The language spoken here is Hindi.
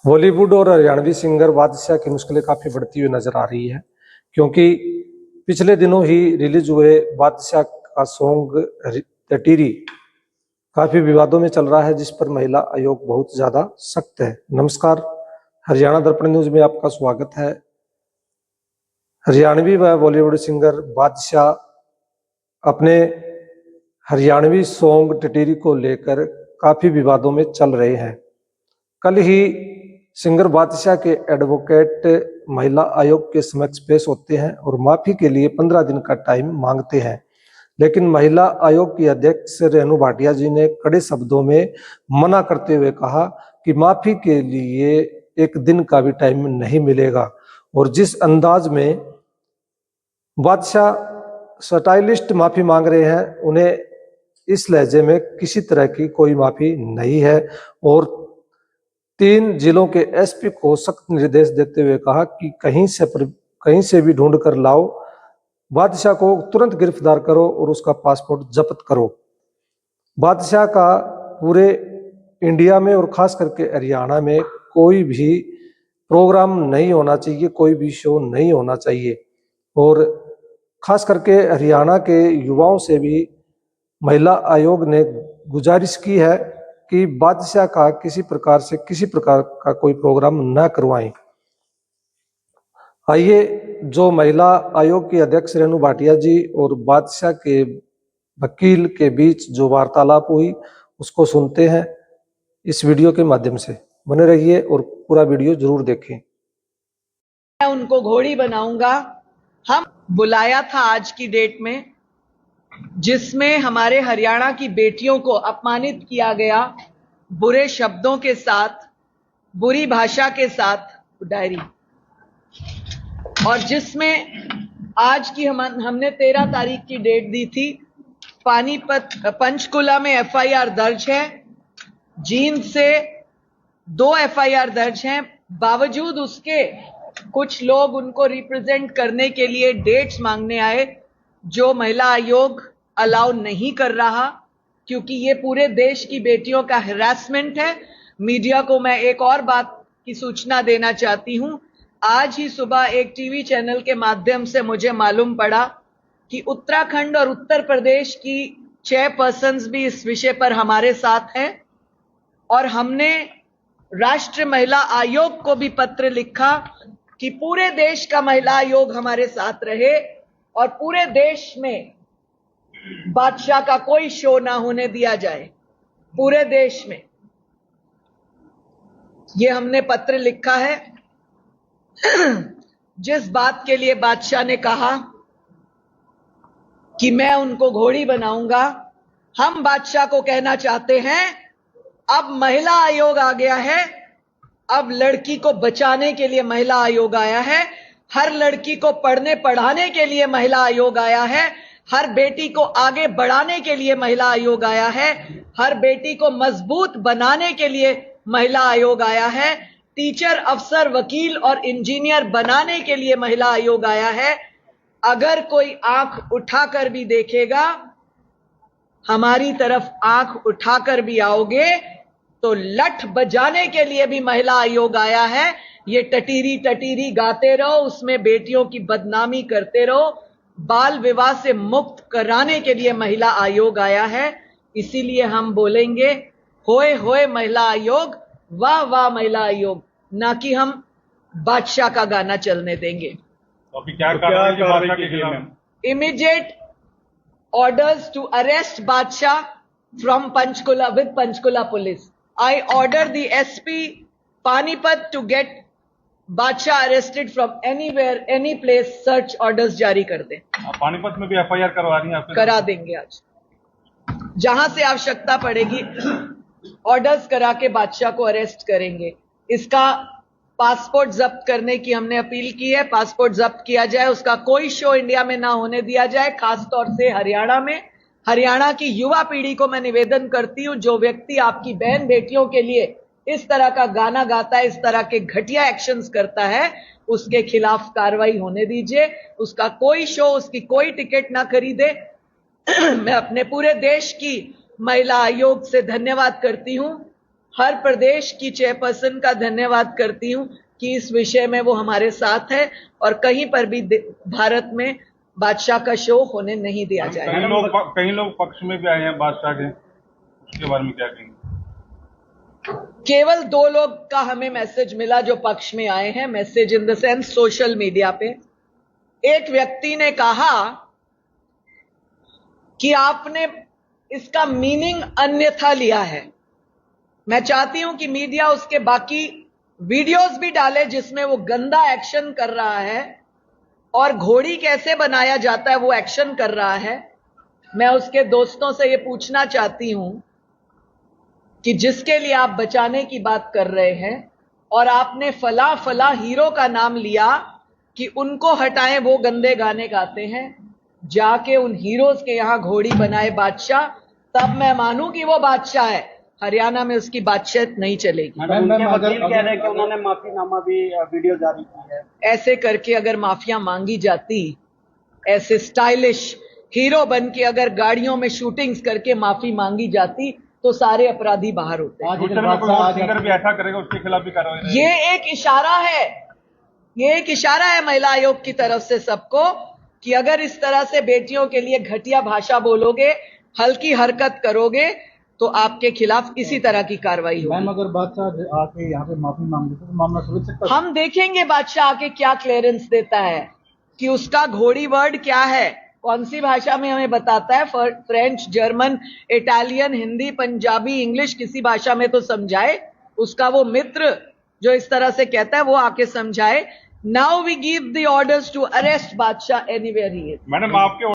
बॉलीवुड और हरियाणवी सिंगर बादशाह की मुश्किलें काफ़ी बढ़ती हुई नजर आ रही है, क्योंकि पिछले दिनों ही रिलीज हुए बादशाह का सॉन्ग टटीरी काफ़ी विवादों में चल रहा है, जिस पर महिला आयोग बहुत ज़्यादा सख्त है। नमस्कार, हरियाणा दर्पण न्यूज में आपका स्वागत है। हरियाणवी व बॉलीवुड सिंगर बादशाह अपने हरियाणवी सॉन्ग टटीरी को लेकर काफ़ी विवादों में चल रहे हैं। कल ही सिंगर बादशाह के एडवोकेट महिला आयोग के समक्ष पेश होते हैं और माफी के लिए 15 दिन का टाइम मांगते हैं, लेकिन महिला आयोग की अध्यक्ष रेणु भाटिया जी ने कड़े शब्दों में मना करते हुए कहा कि माफी के लिए एक दिन का भी टाइम नहीं मिलेगा। और जिस अंदाज में बादशाह स्टाइलिस्ट माफी मांग रहे हैं, उन्हें इस लहजे में किसी तरह की कोई माफी नहीं है और 3 जिलों के एसपी को सख्त निर्देश देते हुए कहा कि कहीं से भी ढूंढ कर लाओ, बादशाह को तुरंत गिरफ्तार करो और उसका पासपोर्ट जब्त करो। बादशाह का पूरे इंडिया में और खास करके हरियाणा में कोई भी प्रोग्राम नहीं होना चाहिए, कोई भी शो नहीं होना चाहिए। और खास करके हरियाणा के युवाओं से भी महिला आयोग ने गुजारिश की है कि बादशाह का किसी प्रकार का कोई प्रोग्राम न करवाएं। आइए, जो महिला आयोग की अध्यक्ष रेणु भाटिया जी और बादशाह के वकील के बीच जो वार्तालाप हुई, उसको सुनते हैं इस वीडियो के माध्यम से। बने रहिए और पूरा वीडियो जरूर देखें। मैं उनको घोड़ी बनाऊंगा। हम बुलाया था आज की डेट में, जिसमें हमारे हरियाणा की बेटियों को अपमानित किया गया, बुरे शब्दों के साथ, बुरी भाषा के साथ डायरी, और जिसमें आज की हमने 13 तारीख की डेट दी थी। पानीपत पंचकुला में एफआईआर दर्ज है, जींद से 2 एफआईआर दर्ज हैं। बावजूद उसके कुछ लोग उनको रिप्रेजेंट करने के लिए डेट्स मांगने आए, जो महिला आयोग अलाउ नहीं कर रहा, क्योंकि ये पूरे देश की बेटियों का हैरेसमेंट है। मीडिया को मैं एक और बात की सूचना देना चाहती हूं। आज ही सुबह एक टीवी चैनल के माध्यम से मुझे मालूम पड़ा कि उत्तराखंड और उत्तर प्रदेश की चेयरपर्सन्स भी इस विषय पर हमारे साथ हैं, और हमने राष्ट्रीय महिला आयोग को भी पत्र लिखा कि पूरे देश का महिला आयोग हमारे साथ रहे और पूरे देश में बादशाह का कोई शो ना होने दिया जाए। पूरे देश में ये हमने पत्र लिखा है। जिस बात के लिए बादशाह ने कहा कि मैं उनको घोड़ी बनाऊंगा, हम बादशाह को कहना चाहते हैं, अब महिला आयोग आ गया है। अब लड़की को बचाने के लिए महिला आयोग आया है। हर लड़की को पढ़ने पढ़ाने के लिए महिला आयोग आया है। हर बेटी को आगे बढ़ाने के लिए महिला आयोग आया है। हर बेटी को मजबूत बनाने के लिए महिला आयोग आया है। टीचर, अफसर, वकील और इंजीनियर बनाने के लिए महिला आयोग आया है। अगर कोई आंख उठाकर भी देखेगा, हमारी तरफ आंख उठाकर भी आओगे तो लठ बजाने के लिए भी महिला आयोग आया है। ये टटीरी टटीरी गाते रहो, उसमें बेटियों की बदनामी करते रहो। बाल विवाह से मुक्त कराने के लिए महिला आयोग आया है। इसीलिए हम बोलेंगे, होए होए महिला आयोग, वाह वाह महिला आयोग, ना कि हम बादशाह का गाना चलने देंगे। तो अभी क्या कार्रवाई के खिलाफ? Immediate orders to arrest Badshah from Panchkula with Panchkula police. I order the SP Panipat to get Badshah arrested from anywhere, any place. Search orders जारी कर दें। पानीपत में भी एफआईआर करवा रही हैं आपके? करा देंगे, आज जहां से आवश्यकता पड़ेगी ऑर्डर्स करा के बादशाह को अरेस्ट करेंगे। इसका पासपोर्ट जब्त करने की हमने अपील की है। पासपोर्ट जब्त किया जाए, उसका कोई शो इंडिया में ना होने दिया जाए, खासतौर से हरियाणा में। हरियाणा की युवा पीढ़ी को मैं निवेदन करती हूं, जो व्यक्ति आपकी बहन बेटियों के लिए इस तरह का गाना गाता है, इस तरह के घटिया एक्शंस करता है, उसके खिलाफ कार्रवाई होने दीजिए। उसका कोई शो, उसकी कोई टिकट ना खरीदे। मैं अपने पूरे देश की महिला आयोग से धन्यवाद करती हूं हर प्रदेश की चेयरपर्सन का धन्यवाद करती हूं कि इस विषय में वो हमारे साथ है और कहीं पर भी भारत में बादशाह का शो होने नहीं दिया जाएगा। कई लोग पक्ष में भी आए हैं बादशाह के, उसके बारे में क्या कहेंगे? केवल 2 लोग का हमें मैसेज मिला जो पक्ष में आए हैं, message in the sense social media पे। एक व्यक्ति ने कहा कि आपने इसका मीनिंग अन्यथा लिया है। मैं चाहती हूं कि मीडिया उसके बाकी वीडियोस भी डाले जिसमें वो गंदा एक्शन कर रहा है और घोड़ी कैसे बनाया जाता है वो एक्शन कर रहा है। मैं उसके दोस्तों से ये पूछना चाहती हूं कि जिसके लिए आप बचाने की बात कर रहे हैं और आपने फला फला हीरो का नाम लिया कि उनको हटाएं, वो गंदे गाने गाते हैं, जाके उन हीरोज के यहां घोड़ी बनाए बादशाह, तब मैं मानूं कि वो बादशाह है। हरियाणा में उसकी बादशाहत नहीं चलेगी। उनके वकील कह रहे हैं कि उन्होंने माफीनामा भी वीडियो जारी की है। ऐसे करके अगर माफिया मांगी जाती, ऐसे स्टाइलिश हीरो बन के अगर गाड़ियों में शूटिंग्स करके माफी मांगी जाती तो सारे अपराधी बाहर होते। फ्यूचर में कोई और सिंगर भी ऐसा करेगा उसके खिलाफ भी कार्रवाई रहेगी। ये एक इशारा है, ये एक इशारा है महिला आयोग की तरफ से सबको कि अगर इस तरह से बेटियों के लिए घटिया भाषा बोलोगे, हल्की हरकत करोगे तो आपके खिलाफ इसी तरह की कार्रवाई होगी। मैम, अगर बादशाह आके यहाँ पे माफी मांगे तो मामला सुलझ सकता है? हम देखेंगे बादशाह आके क्या क्लियरेंस देता है कि उसका घोड़ी वर्ड क्या है, कौन सी भाषा में हमें बताता है। French, German, Italian, Hindi, Punjabi, English, किसी भाषा में तो समझाए। उसका वो मित्र जो इस तरह से कहता है वो आके समझाए। Now we give the orders to arrest Badshah anywhere he is. Madam, आपके